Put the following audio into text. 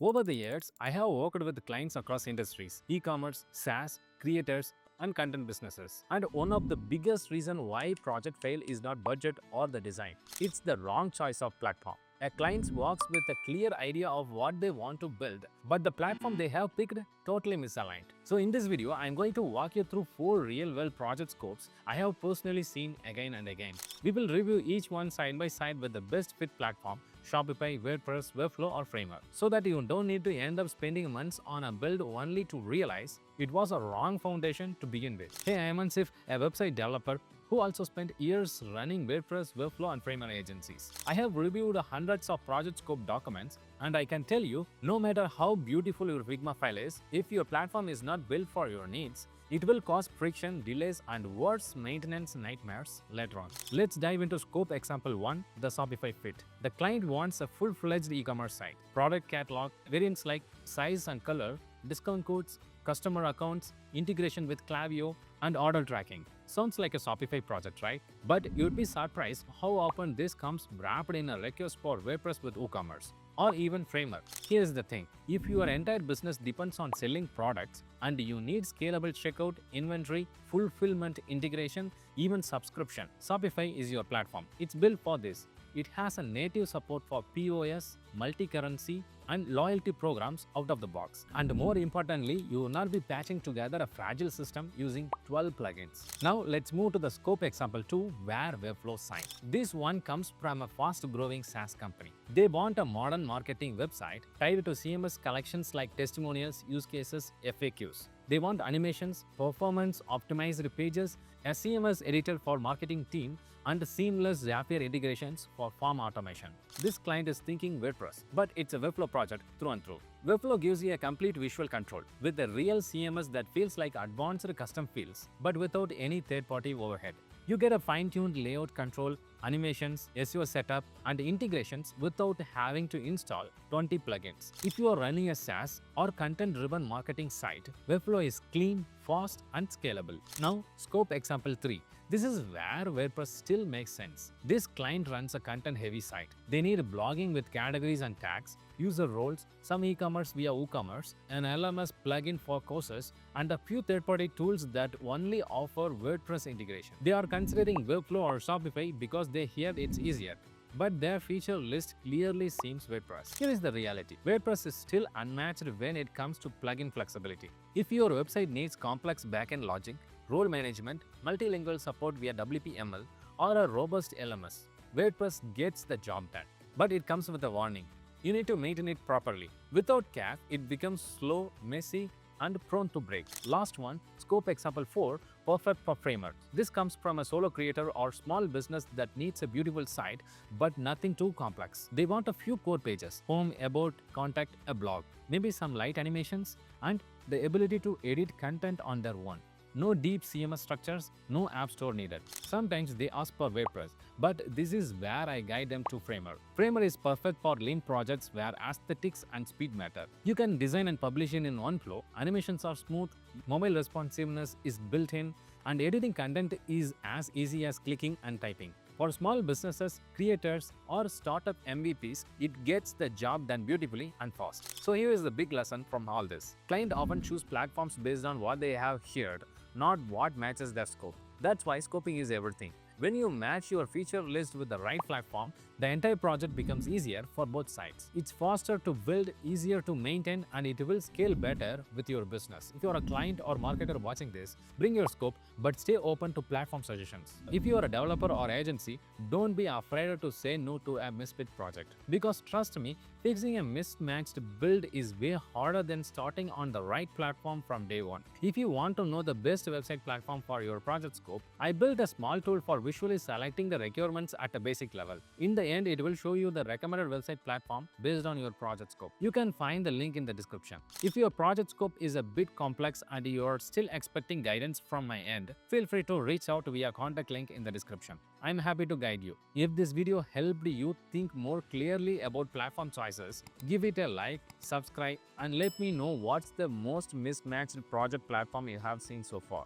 Over the years, I have worked with clients across industries, e-commerce, SaaS, creators, and content businesses. And one of the biggest reasons why project fail is not budget or the design. It's the wrong choice of platform. A client works with a clear idea of what they want to build, but the platform they have picked totally misaligned. So in this video, I am going to walk you through 4 real-world project scopes I have personally seen again and again. We will review each one side by side with the best fit platform, Shopify, WordPress, Webflow or Framer, so that you don't need to end up spending months on a build only to realize it was a wrong foundation to begin with. Hey, I am Ansif, a website developer who also spent years running WordPress, Webflow and Framer agencies. I have reviewed hundreds of project scope documents, and I can tell you, no matter how beautiful your Figma file is, if your platform is not built for your needs, it will cause friction, delays and worse maintenance nightmares later on. Let's dive into scope example 1, the Shopify fit. The client wants a full-fledged e-commerce site, product catalog, variants like size and color, discount codes, customer accounts, integration with Klaviyo, and order tracking. Sounds like a Shopify project, right? But you'd be surprised how often this comes wrapped in a request for WordPress with WooCommerce or even Framer. Here's the thing, if your entire business depends on selling products and you need scalable checkout, inventory, fulfillment integration, even subscription, Shopify is your platform. It's built for this. It has a native support for POS, multi-currency, and loyalty programs out of the box. And more importantly, you will not be patching together a fragile system using 12 plugins. Now let's move to the scope example 2 where Webflow shines. This one comes from a fast-growing SaaS company. They want a modern marketing website tied to CMS collections like testimonials, use cases, FAQs. They want animations, performance optimized pages, a CMS editor for marketing team, and seamless Zapier integrations for farm automation. This client is thinking WordPress, but it's a Webflow project through and through. Webflow gives you a complete visual control with a real CMS that feels like advanced custom fields, but without any third-party overhead. You get a fine-tuned layout control, animations, SEO setup, and integrations without having to install 20 plugins. If you are running a SaaS or content-driven marketing site, Webflow is clean, fast, and scalable. Now, scope example 3. This is where WordPress still makes sense. This client runs a content-heavy site. They need blogging with categories and tags, user roles, some e-commerce via WooCommerce, an LMS plugin for courses, and a few third-party tools that only offer WordPress integration. They are considering Webflow or Shopify because they hear it's easier, but their feature list clearly seems WordPress. Here is the reality. WordPress is still unmatched when it comes to plugin flexibility. If your website needs complex backend logic, role management, multilingual support via WPML, or a robust LMS, WordPress gets the job done. But it comes with a warning. You need to maintain it properly. Without care, it becomes slow, messy, and prone to break. Last one, scope example 4, perfect for Framer. This comes from a solo creator or small business that needs a beautiful site but nothing too complex. They want a few core pages, home, about, contact, a blog, maybe some light animations, and the ability to edit content on their own. No deep CMS structures, no app store needed. Sometimes they ask for WordPress, but this is where I guide them to Framer. Framer is perfect for lean projects where aesthetics and speed matter. You can design and publish in one flow, animations are smooth, mobile responsiveness is built in, and editing content is as easy as clicking and typing. For small businesses, creators, or startup MVPs, it gets the job done beautifully and fast. So here is the big lesson from all this. Clients often choose platforms based on what they have heard, not what matches their scope. That's why scoping is everything. When you match your feature list with the right platform, the entire project becomes easier for both sides. It's faster to build, easier to maintain, and it will scale better with your business. If you are a client or marketer watching this, bring your scope, but stay open to platform suggestions. If you are a developer or agency, don't be afraid to say no to a misfit project. Because trust me, fixing a mismatched build is way harder than starting on the right platform from day one. If you want to know the best website platform for your project scope, I built a small tool for visually selecting the requirements at a basic level. In the end, it will show you the recommended website platform based on your project scope. You can find the link in the description. If your project scope is a bit complex and you are still expecting guidance from my end, feel free to reach out via contact link in the description. I'm happy to guide you. If this video helped you think more clearly about platform choices, give it a like, subscribe, and let me know what's the most mismatched project platform you have seen so far.